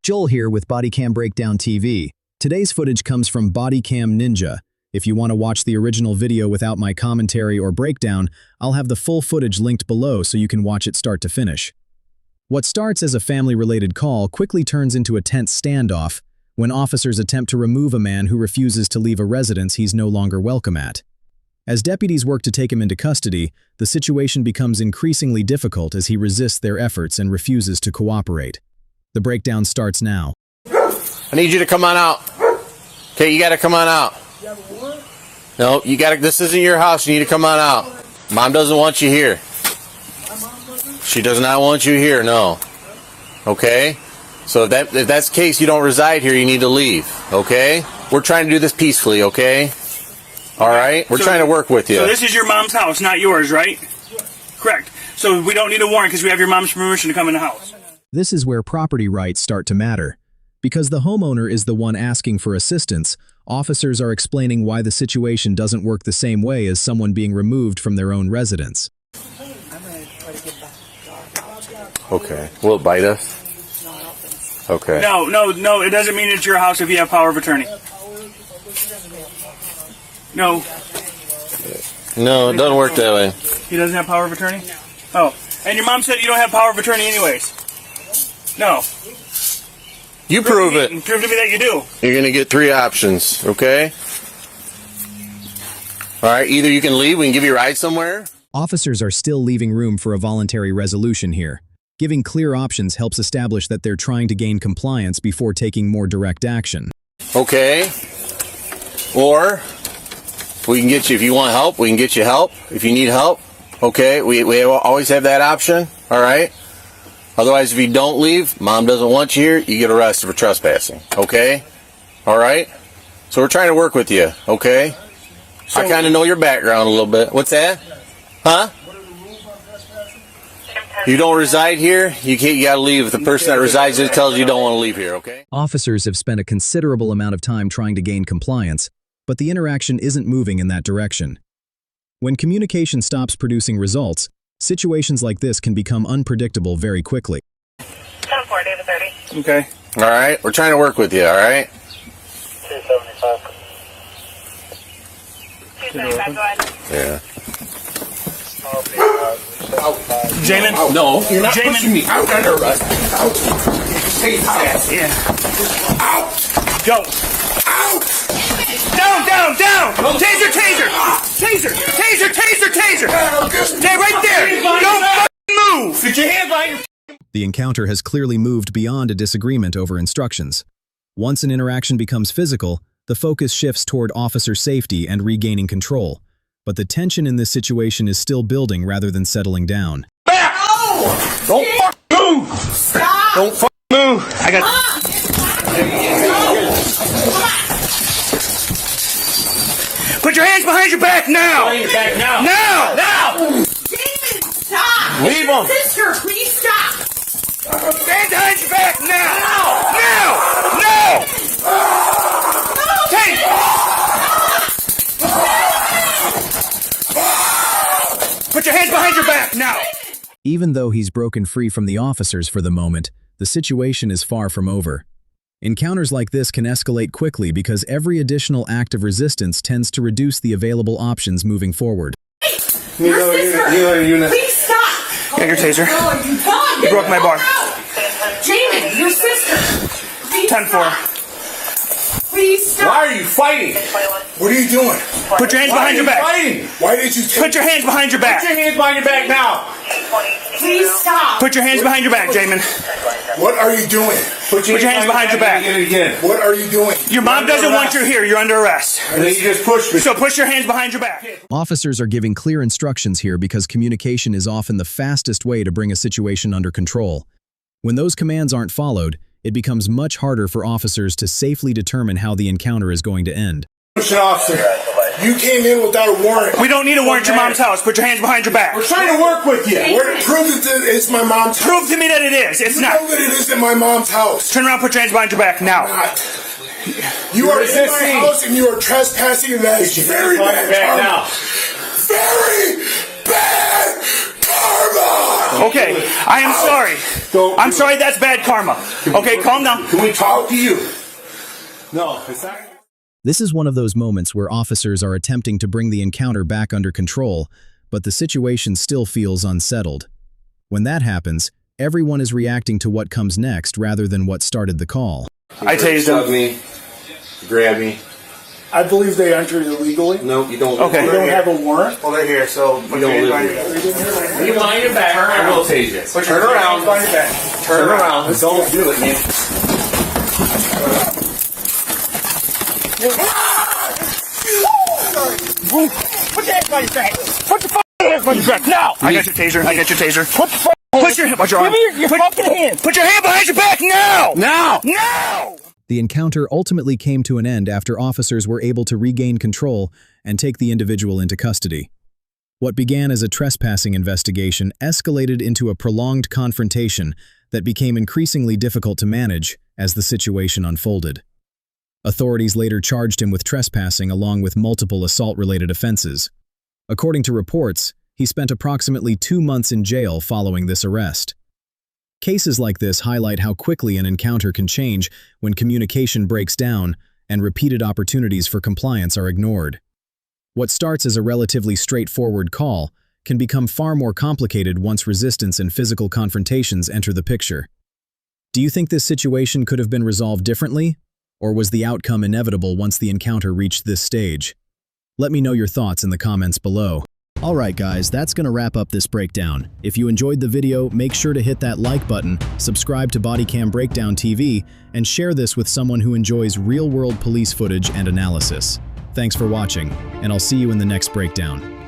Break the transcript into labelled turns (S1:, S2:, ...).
S1: Joel here with Bodycam Breakdown TV. Today's footage comes from Bodycam Ninja. If you want to watch the original video without my commentary or breakdown, I'll have the full footage linked below so you can watch it start to finish. What starts as a family-related call quickly turns into a tense standoff when officers attempt to remove a man who refuses to leave a residence he's no longer welcome at. As deputies work to take him into custody, the situation becomes increasingly difficult as he resists their efforts and refuses to cooperate. The breakdown starts now.
S2: I need you to come on out. Okay, you gotta come on out. No, you gotta, this isn't your house, you need to come on out. Mom doesn't want you here. She does not want you here, no. Okay? So if that's the case, you don't reside here, you need to leave. Okay? We're trying to do this peacefully, okay? Alright? We're trying to work with you.
S3: So this is your mom's house, not yours, right? Correct. So we don't need a warrant because we have your mom's permission to come in the house.
S1: This is where property rights start to matter. Because the homeowner is the one asking for assistance, officers are explaining why the situation doesn't work the same way as someone being removed from their own residence.
S2: Okay. Will it bite us? Okay.
S3: No, it doesn't mean it's your house if you have power of attorney. No.
S2: No, it doesn't work that way.
S3: He doesn't have power of attorney? Oh. And your mom said you don't have power of attorney anyways. No.
S2: You prove it.
S3: Prove to me that you do.
S2: You're going to get 3 options, okay? All right, either you can leave, we can give you a ride somewhere.
S1: Officers are still leaving room for a voluntary resolution here. Giving clear options helps establish that they're trying to gain compliance before taking more direct action.
S2: Okay. Or we can get you, if you want help, we can get you help. If you need help, okay, we always have that option, all right? Otherwise, if you don't leave, Mom doesn't want you here, you get arrested for trespassing, okay? All right? So we're trying to work with you, okay? So I kind of know your background a little bit. What's that? Huh? You don't reside here, you got to leave. If the person that resides here tells you don't want to leave here, okay?
S1: Officers have spent a considerable amount of time trying to gain compliance, but the interaction isn't moving in that direction. When communication stops producing results, situations like this can become unpredictable very quickly.
S4: 10-4, David 30.
S3: Okay.
S2: All right, we're trying to work with you, all right?
S4: 275. 275, go ahead.
S2: Yeah.
S3: Jamin?
S2: No, you're not
S3: Jamin.
S2: pushing me out under arrest. Out. Take his ass.
S3: Yeah.
S2: Out.
S3: Go.
S2: Out.
S3: Down. Taser. Stay right there. Don't fucking move. Get your hands behind your...
S1: The encounter has clearly moved beyond a disagreement over instructions. Once an interaction becomes physical, the focus shifts toward officer safety and regaining control. But the tension in this situation is still building rather than settling down.
S2: Back! Don't fucking move!
S4: Stop!
S2: Don't fucking move!
S3: I got... Put your hands behind your back now!
S2: Behind your back now!
S3: Now!
S4: David, stop!
S2: Leave him!
S4: Sister, please stop!
S3: Hands behind your back now! No! Take! Put your hands behind your back now!
S1: Even though he's broken free from the officers for the moment, the situation is far from over. Encounters like this can escalate quickly because every additional act of resistance tends to reduce the available options moving forward.
S4: Your sister! Please stop!
S3: Get your taser.
S4: You
S3: broke my bar.
S4: Jamin, your sister! Please
S3: 10-4.
S4: stop. Please stop!
S2: Why are you fighting?
S5: What are you doing?
S3: Put your hands behind your back.
S2: Fighting?
S5: Why did you take...
S3: Put your hands behind your back.
S2: Put your hands behind your back now!
S4: Please stop!
S3: Put your hands behind your back, Jamin.
S5: What are you doing?
S2: Put
S3: your hands behind your back.
S2: Again.
S5: What are you doing?
S3: Your mom doesn't want you here. You're under arrest.
S2: And then you just push me.
S3: So put your hands behind your back.
S1: Officers are giving clear instructions here because communication is often the fastest way to bring a situation under control. When those commands aren't followed, it becomes much harder for officers to safely determine how the encounter is going to end.
S5: Officer, you came in without a warrant.
S3: We don't need a warrant at your mom's house. Put your hands behind your back.
S2: We're trying to work with you.
S5: Prove that it's my mom's house.
S3: Prove to me that it is. It's
S5: You
S3: not.
S5: know that it isn't my mom's house.
S3: Turn around, put your hands behind your back now.
S5: You are in
S2: resisting.
S5: my house and you are trespassing, and that is very bad karma.
S2: now.
S5: Very bad karma!
S3: Okay, I am sorry. I'm sorry, that's bad karma. Okay, calm down.
S5: Can we talk to you? No, it's not.
S1: This is one of those moments where officers are attempting to bring the encounter back under control, but the situation still feels unsettled. When that happens, everyone is reacting to what comes next rather than what started the call.
S3: I tased him.
S2: me. Grab me.
S5: I believe they entered illegally.
S2: No, you don't.
S3: Okay.
S5: They don't have a warrant.
S2: Well, they're here, so you don't live here. You mind your back. Turn around. I will tase you. Turn around. Turn around. Don't do it, man.
S3: Put your hands by your back. Put your hands by your back now. I got your taser. I got your taser. Put your arm. Give me your fucking hand. Put your hand behind your back now. Now.
S1: The encounter ultimately came to an end after officers were able to regain control and take the individual into custody. What began as a trespassing investigation escalated into a prolonged confrontation that became increasingly difficult to manage as the situation unfolded. Authorities later charged him with trespassing along with multiple assault-related offenses. According to reports, he spent approximately 2 months in jail following this arrest. Cases like this highlight how quickly an encounter can change when communication breaks down and repeated opportunities for compliance are ignored. What starts as a relatively straightforward call can become far more complicated once resistance and physical confrontations enter the picture. Do you think this situation could have been resolved differently? Or was the outcome inevitable once the encounter reached this stage? Let me know your thoughts in the comments below. Alright guys, that's gonna wrap up this breakdown. If you enjoyed the video, make sure to hit that like button, subscribe to Bodycam Breakdown TV, and share this with someone who enjoys real-world police footage and analysis. Thanks for watching, and I'll see you in the next breakdown.